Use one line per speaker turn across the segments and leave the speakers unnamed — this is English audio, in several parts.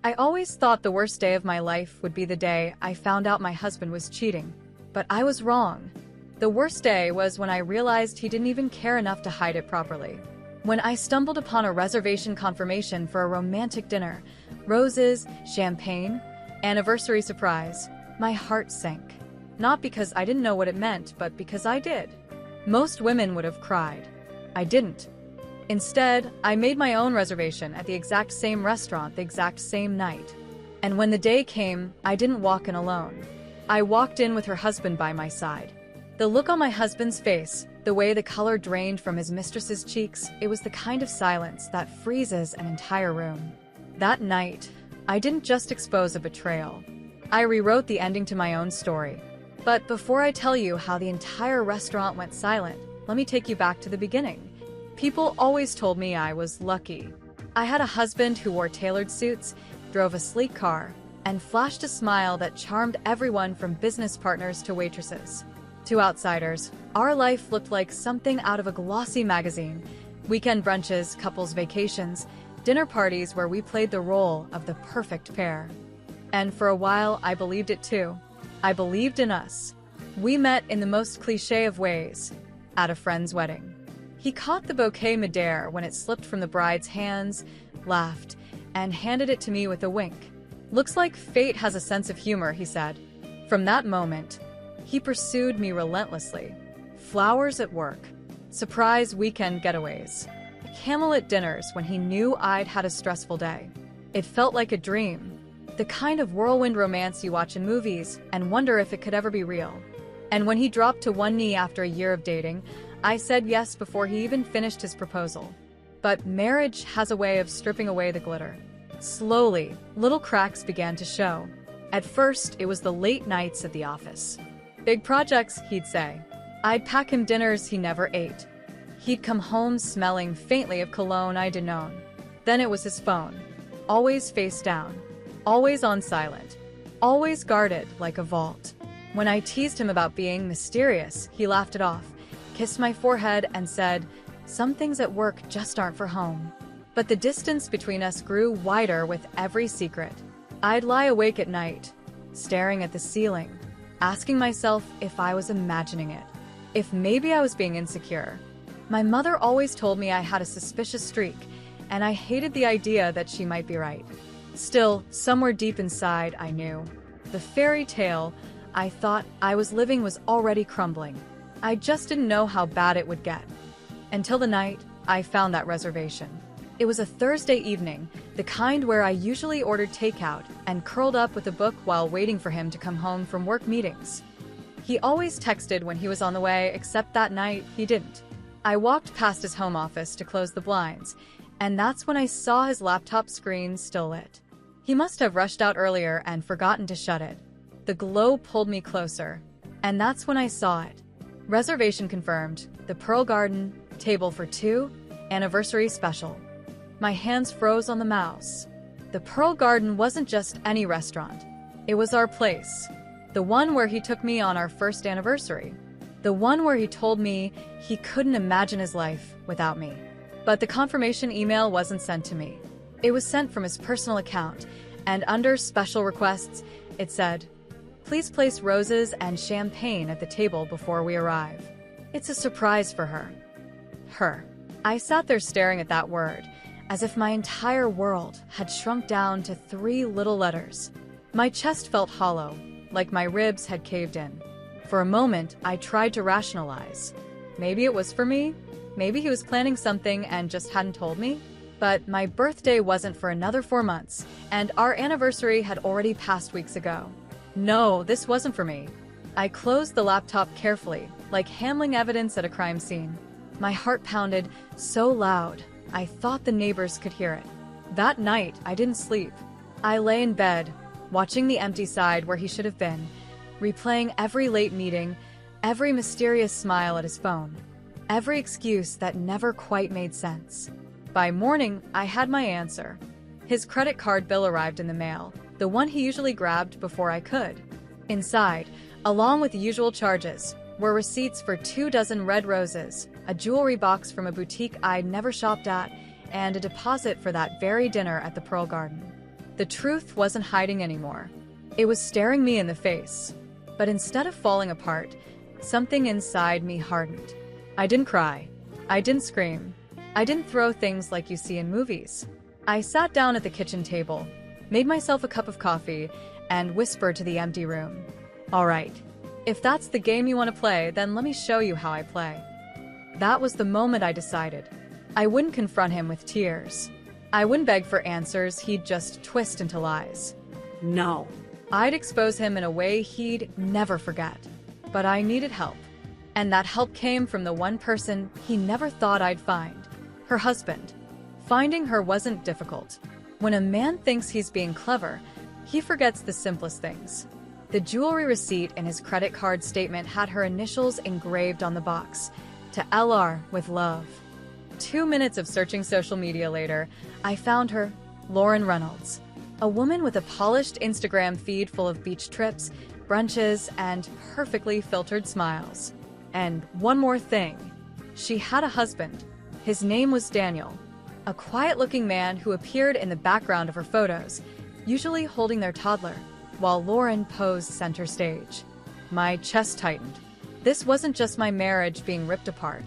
I always thought the worst day of my life would be the day I found out my husband was cheating, but I was wrong. The worst day was when I realized he didn't even care enough to hide it properly. When I stumbled upon a reservation confirmation for a romantic dinner, roses, champagne, anniversary surprise, my heart sank. Not because I didn't know what it meant, but because I did. Most women would have cried. I didn't. Instead, I made my own reservation at the exact same restaurant the exact same night. And when the day came, I didn't walk in alone. I walked in with her husband by my side. The look on my husband's face, the way the color drained from his mistress's cheeks, it was the kind of silence that freezes an entire room. That night, I didn't just expose a betrayal. I rewrote the ending to my own story. But before I tell you how the entire restaurant went silent, let me take you back to the beginning. People always told me I was lucky. I had a husband who wore tailored suits, drove a sleek car, and flashed a smile that charmed everyone from business partners to waitresses. To outsiders, our life looked like something out of a glossy magazine. Weekend brunches, couples vacations, dinner parties where we played the role of the perfect pair. And for a while, I believed it too. I believed in us. We met in the most cliché of ways, at a friend's wedding. He caught the bouquet midair when it slipped from the bride's hands, laughed, and handed it to me with a wink. "Looks like fate has a sense of humor," he said. From that moment, he pursued me relentlessly. Flowers at work, surprise weekend getaways, candlelit dinners when he knew I'd had a stressful day. It felt like a dream, the kind of whirlwind romance you watch in movies and wonder if it could ever be real. And when he dropped to one knee after a year of dating, I said yes before he even finished his proposal. But marriage has a way of stripping away the glitter. Slowly, little cracks began to show. At first, it was the late nights at the office. Big projects, he'd say. I'd pack him dinners he never ate. He'd come home smelling faintly of cologne I'd known. Then it was his phone. Always face down. Always on silent. Always guarded like a vault. When I teased him about being mysterious, he laughed it off, kissed my forehead, and said, "Some things at work just aren't for home." But the distance between us grew wider with every secret. I'd lie awake at night, staring at the ceiling, asking myself if I was imagining it, if maybe I was being insecure. My mother always told me I had a suspicious streak, and I hated the idea that she might be right. Still, somewhere deep inside, I knew. The fairy tale I thought I was living was already crumbling. I just didn't know how bad it would get. Until the night I found that reservation. It was a Thursday evening, the kind where I usually ordered takeout and curled up with a book while waiting for him to come home from work meetings. He always texted when he was on the way, except that night he didn't. I walked past his home office to close the blinds, and that's when I saw his laptop screen still lit. He must have rushed out earlier and forgotten to shut it. The glow pulled me closer, and that's when I saw it. Reservation confirmed, the Pearl Garden, table for two, anniversary special. My hands froze on the mouse. The Pearl Garden wasn't just any restaurant. It was our place. The one where he took me on our first anniversary. The one where he told me he couldn't imagine his life without me. But the confirmation email wasn't sent to me. It was sent from his personal account, and under special requests, it said, "Please place roses and champagne at the table before we arrive." It's a surprise for her. Her. I sat there staring at that word, as if my entire world had shrunk down to 3 little letters. My chest felt hollow, like my ribs had caved in. For a moment, I tried to rationalize. Maybe it was for me. Maybe he was planning something and just hadn't told me. But my birthday wasn't for another 4 months, and our anniversary had already passed weeks ago. No, this wasn't for me. I closed the laptop carefully, like handling evidence at a crime scene. My heart pounded so loud, I thought the neighbors could hear it. That night, I didn't sleep. I lay in bed, watching the empty side where he should have been, replaying every late meeting, every mysterious smile at his phone, every excuse that never quite made sense. By morning, I had my answer. His credit card bill arrived in the mail, the one he usually grabbed before I could. Inside, along with the usual charges, were receipts for 24 red roses, a jewelry box from a boutique I'd never shopped at, and a deposit for that very dinner at the Pearl Garden. The truth wasn't hiding anymore. It was staring me in the face. But instead of falling apart, something inside me hardened. I didn't cry. I didn't scream. I didn't throw things like you see in movies. I sat down at the kitchen table, made myself a cup of coffee, and whispered to the empty room. All right, if that's the game you want to play, then let me show you how I play. That was the moment I decided. I wouldn't confront him with tears. I wouldn't beg for answers he'd just twist into lies.
No.
I'd expose him in a way he'd never forget. But I needed help. And that help came from the one person he never thought I'd find. Her husband. Finding her wasn't difficult. When a man thinks he's being clever, he forgets the simplest things. The jewelry receipt in his credit card statement had her initials engraved on the box. To LR with love. 2 minutes of searching social media later, I found her, Lauren Reynolds. A woman with a polished Instagram feed full of beach trips, brunches, and perfectly filtered smiles. And one more thing. She had a husband. His name was Daniel. A quiet-looking man who appeared in the background of her photos, usually holding their toddler, while Lauren posed center stage. My chest tightened. This wasn't just my marriage being ripped apart.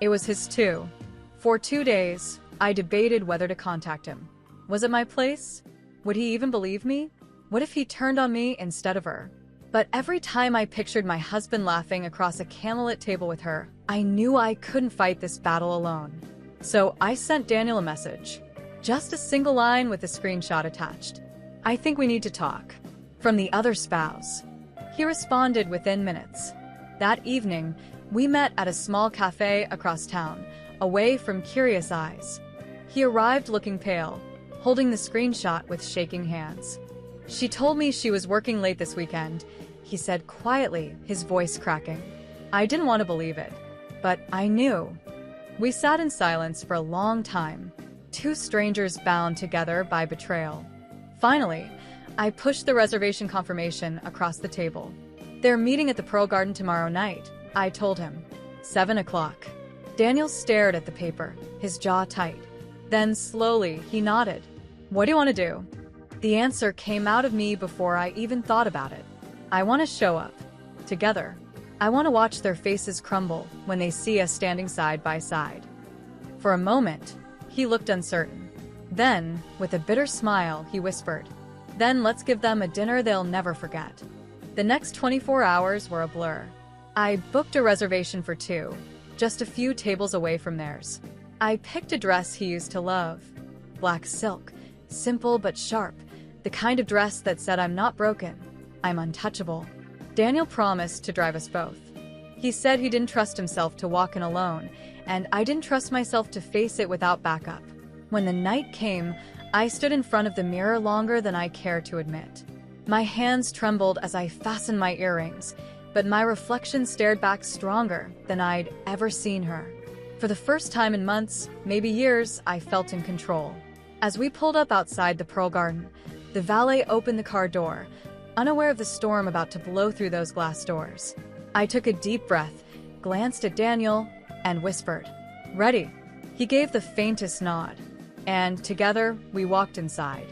It was his too. For 2 days, I debated whether to contact him. Was it my place? Would he even believe me? What if he turned on me instead of her? But every time I pictured my husband laughing across a candlelit table with her, I knew I couldn't fight this battle alone. So I sent Daniel a message. Just a single line with a screenshot attached. I think we need to talk. From the other spouse. He responded within minutes. That evening, we met at a small cafe across town, away from curious eyes. He arrived looking pale, holding the screenshot with shaking hands. She told me she was working late this weekend, he said quietly, his voice cracking. I didn't want to believe it, but I knew. We sat in silence for a long time, two strangers bound together by betrayal. Finally, I pushed the reservation confirmation across the table. They're meeting at the Pearl Garden tomorrow night, I told him. 7 o'clock. Daniel stared at the paper, his jaw tight. Then slowly, he nodded. What do you want to do? The answer came out of me before I even thought about it. I want to show up. Together. I want to watch their faces crumble when they see us standing side by side. For a moment, he looked uncertain. Then, with a bitter smile, he whispered, "Then let's give them a dinner they'll never forget." The next 24 hours were a blur. I booked a reservation for 2, just a few tables away from theirs. I picked a dress he used to love. Black silk, simple but sharp, the kind of dress that said I'm not broken, I'm untouchable. Daniel promised to drive us both. He said he didn't trust himself to walk in alone, and I didn't trust myself to face it without backup. When the night came, I stood in front of the mirror longer than I cared to admit. My hands trembled as I fastened my earrings, but my reflection stared back stronger than I'd ever seen her. For the first time in months, maybe years, I felt in control. As we pulled up outside the Pearl Garden, the valet opened the car door, unaware of the storm about to blow through those glass doors. I took a deep breath, glanced at Daniel, and whispered, "Ready?" He gave the faintest nod, and together we walked inside.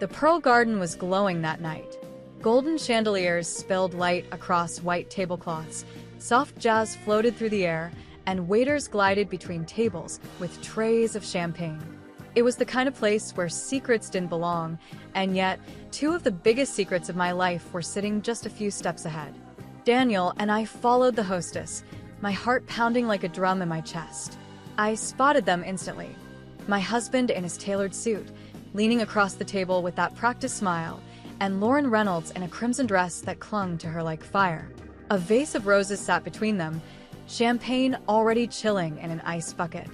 The Pearl Garden was glowing that night. Golden chandeliers spilled light across white tablecloths, soft jazz floated through the air, and waiters glided between tables with trays of champagne. It was the kind of place where secrets didn't belong, and yet 2 of the biggest secrets of my life were sitting just a few steps ahead. Daniel and I followed the hostess, my heart pounding like a drum in my chest. I spotted them instantly. My husband in his tailored suit, leaning across the table with that practiced smile, and Lauren Reynolds in a crimson dress that clung to her like fire. A vase of roses sat between them, champagne already chilling in an ice bucket.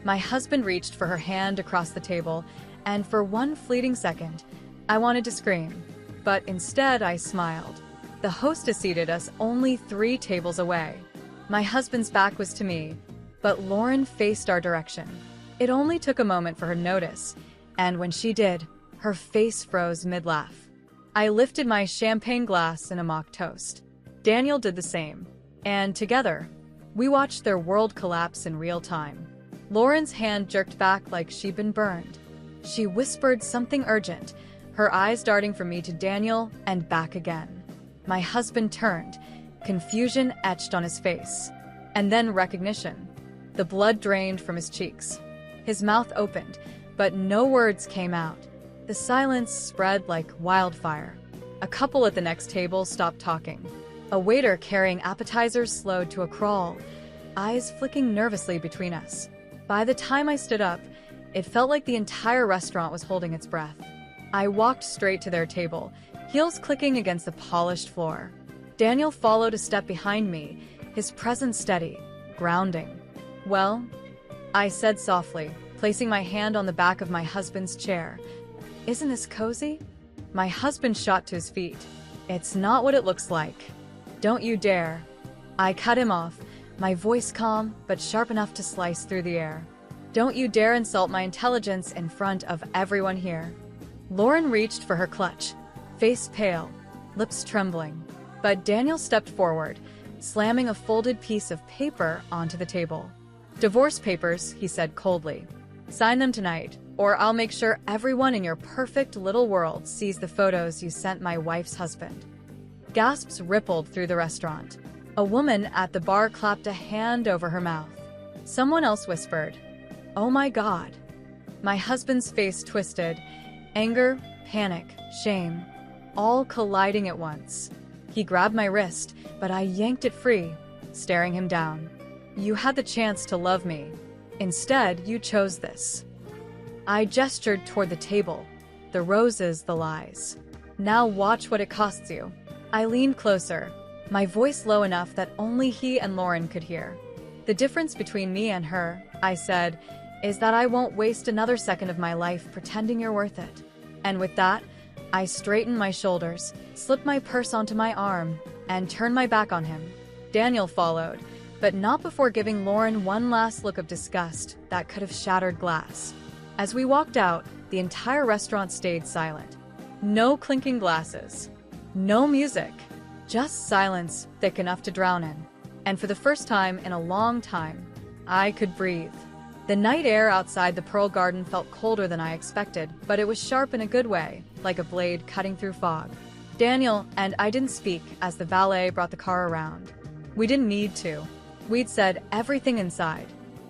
My husband reached for her hand across the table, and for one fleeting second, I wanted to scream. But instead, I smiled. The hostess seated us only 3 tables away. My husband's back was to me, but Lauren faced our direction. It only took a moment for her to notice, and when she did, her face froze mid-laugh. I lifted my champagne glass in a mock toast. Daniel did the same, and together, we watched their world collapse in real time. Lauren's hand jerked back like she'd been burned. She whispered something urgent, her eyes darting from me to Daniel and back again. My husband turned, confusion etched on his face. And then recognition. The blood drained from his cheeks. His mouth opened, but no words came out. The silence spread like wildfire. A couple at the next table stopped talking. A waiter carrying appetizers slowed to a crawl, eyes flicking nervously between us. By the time I stood up, it felt like the entire restaurant was holding its breath. I walked straight to their table, heels clicking against the polished floor. Daniel followed a step behind me, his presence steady, grounding. "Well?" I said softly, placing my hand on the back of my husband's chair. "Isn't this cozy?" My husband shot to his feet. "It's not what it looks like. Don't you dare." I cut him off, my voice calm but sharp enough to slice through the air. "Don't you dare insult my intelligence in front of everyone here." Lauren reached for her clutch, face pale, lips trembling. But Daniel stepped forward, slamming a folded piece of paper onto the table. "Divorce papers," he said coldly. "Sign them tonight, or I'll make sure everyone in your perfect little world sees the photos you sent my wife's husband." Gasps rippled through the restaurant. A woman at the bar clapped a hand over her mouth. Someone else whispered, "Oh my God." My husband's face twisted, anger, panic, shame, all colliding at once. He grabbed my wrist, but I yanked it free, staring him down. "You had the chance to love me. Instead, you chose this." I gestured toward the table. "The roses, the lies. Now watch what it costs you." I leaned closer, my voice low enough that only he and Lauren could hear. "The difference between me and her," I said, "is that I won't waste another second of my life pretending you're worth it." And with that, I straightened my shoulders, slipped my purse onto my arm, and turned my back on him. Daniel followed, but not before giving Lauren one last look of disgust that could have shattered glass. As we walked out, the entire restaurant stayed silent. No clinking glasses. No music. Just silence thick enough to drown in. And for the first time in a long time, I could breathe. The night air outside the Pearl Garden felt colder than I expected, but it was sharp in a good way, like a blade cutting through fog. Daniel and I didn't speak as the valet brought the car around. We didn't need to. We'd said everything inside.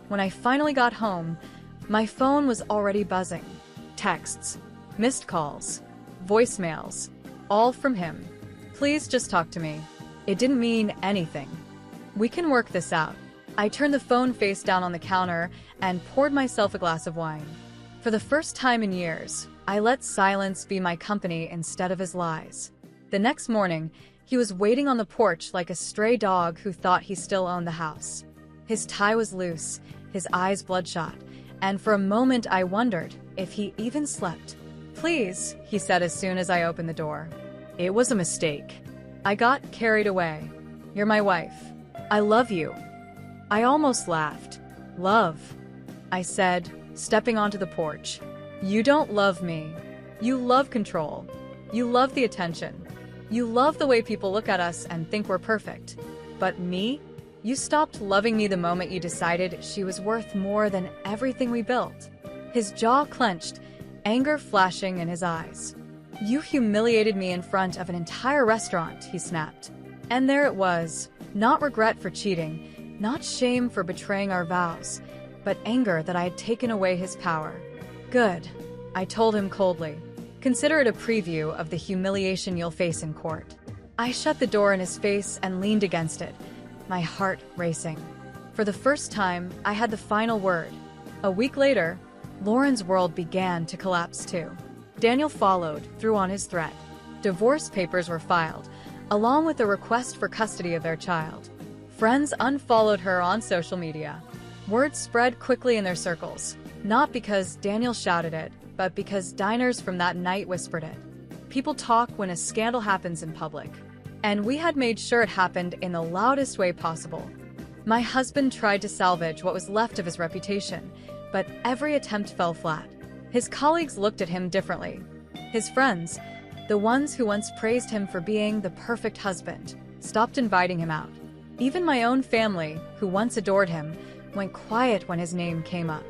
When I finally got home, my phone was already buzzing. Texts, missed calls, voicemails, all from him. "Please just talk to me. It didn't mean anything. We can work this out." I turned the phone face down on the counter and poured myself a glass of wine. For the first time in years, I let silence be my company instead of his lies. The next morning, he was waiting on the porch like a stray dog who thought he still owned the house. His tie was loose, his eyes bloodshot, and for a moment I wondered if he even slept. "Please," he said as soon as I opened the door. "It was a mistake. I got carried away. You're my wife. I love you." I almost laughed. "Love," I said, stepping onto the porch. "You don't love me. You love control. You love the attention. You love the way people look at us and think we're perfect. But me? You stopped loving me the moment you decided she was worth more than everything we built." His jaw clenched, anger flashing in his eyes. "You humiliated me in front of an entire restaurant," he snapped. And there it was, not regret for cheating, not shame for betraying our vows, but anger that I had taken away his power. "Good," I told him coldly. "Consider it a preview of the humiliation you'll face in court." I shut the door in his face and leaned against it, my heart racing. For the first time, I had the final word. A week later, Lauren's world began to collapse too. Daniel followed through on his threat. Divorce papers were filed, along with a request for custody of their child. Friends unfollowed her on social media. Word spread quickly in their circles, not because Daniel shouted it, but because diners from that night whispered it. People talk when a scandal happens in public, and we had made sure it happened in the loudest way possible. My husband tried to salvage what was left of his reputation, but every attempt fell flat. His colleagues looked at him differently. His friends, the ones who once praised him for being the perfect husband, stopped inviting him out. Even my own family, who once adored him, went quiet when his name came up.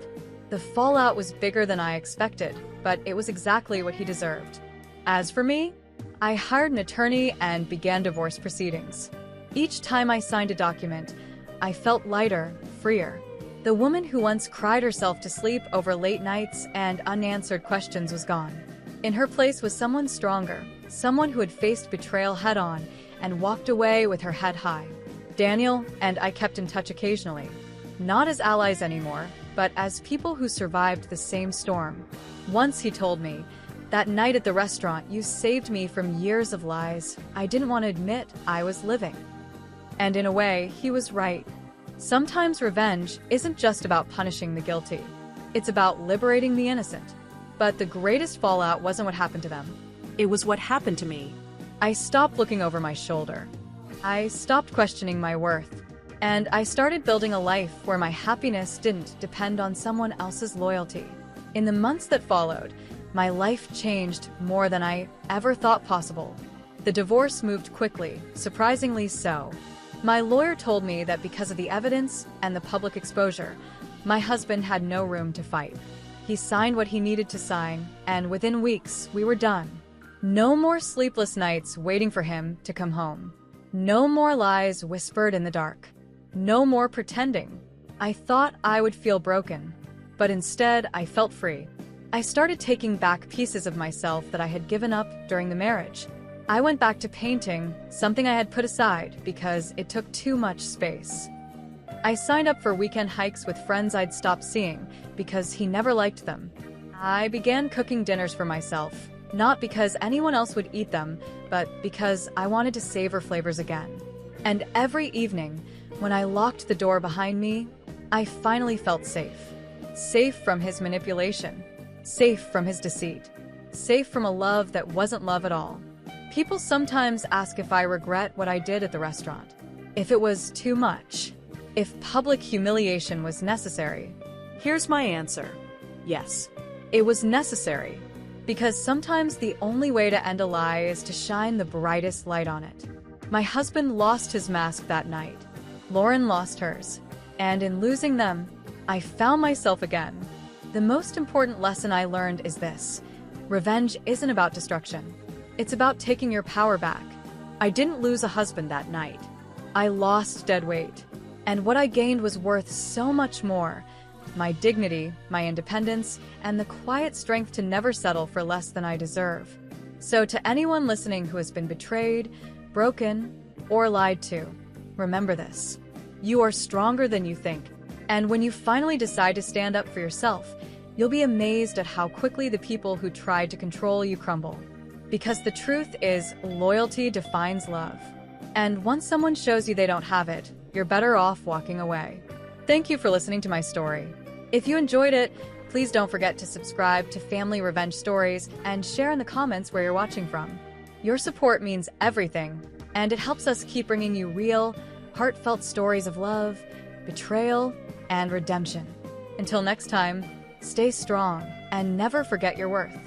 The fallout was bigger than I expected, but it was exactly what he deserved. As for me, I hired an attorney and began divorce proceedings. Each time I signed a document, I felt lighter, freer. The woman who once cried herself to sleep over late nights and unanswered questions was gone. In her place was someone stronger, someone who had faced betrayal head-on and walked away with her head high. Daniel and I kept in touch occasionally, not as allies anymore, but as people who survived the same storm. Once he told me, "That night at the restaurant, you saved me from years of lies I didn't want to admit I was living." And in a way, he was right. Sometimes revenge isn't just about punishing the guilty. It's about liberating the innocent. But the greatest fallout wasn't what happened to them.
It was what happened to me.
I stopped looking over my shoulder. I stopped questioning my worth. And I started building a life where my happiness didn't depend on someone else's loyalty. In the months that followed, my life changed more than I ever thought possible. The divorce moved quickly, surprisingly so. My lawyer told me that because of the evidence and the public exposure, my husband had no room to fight. He signed what he needed to sign, and within weeks, we were done. No more sleepless nights waiting for him to come home. No more lies whispered in the dark. No more pretending. I thought I would feel broken, but instead I felt free. I started taking back pieces of myself that I had given up during the marriage. I went back to painting, something I had put aside because it took too much space. I signed up for weekend hikes with friends I'd stopped seeing because he never liked them. I began cooking dinners for myself, not because anyone else would eat them, but because I wanted to savor flavors again. And every evening, when I locked the door behind me, I finally felt safe. Safe from his manipulation. Safe from his deceit. Safe from a love that wasn't love at all. People sometimes ask if I regret what I did at the restaurant. If it was too much. If public humiliation was necessary.
Here's my answer. Yes.
It was necessary. Because sometimes the only way to end a lie is to shine the brightest light on it. My husband lost his mask that night. Lauren lost hers. And in losing them, I found myself again. The most important lesson I learned is this. Revenge isn't about destruction. It's about taking your power back. I didn't lose a husband that night. I lost dead weight. And what I gained was worth so much more. My dignity, my independence, and the quiet strength to never settle for less than I deserve. So to anyone listening who has been betrayed, broken, or lied to, remember this. You are stronger than you think. And when you finally decide to stand up for yourself, you'll be amazed at how quickly the people who tried to control you crumble. Because the truth is, loyalty defines love. And once someone shows you they don't have it, you're better off walking away. Thank you for listening to my story. If you enjoyed it, please don't forget to subscribe to Family Revenge Stories and share in the comments where you're watching from. Your support means everything, and it helps us keep bringing you real, heartfelt stories of love, betrayal, and redemption. Until next time, stay strong and never forget your worth.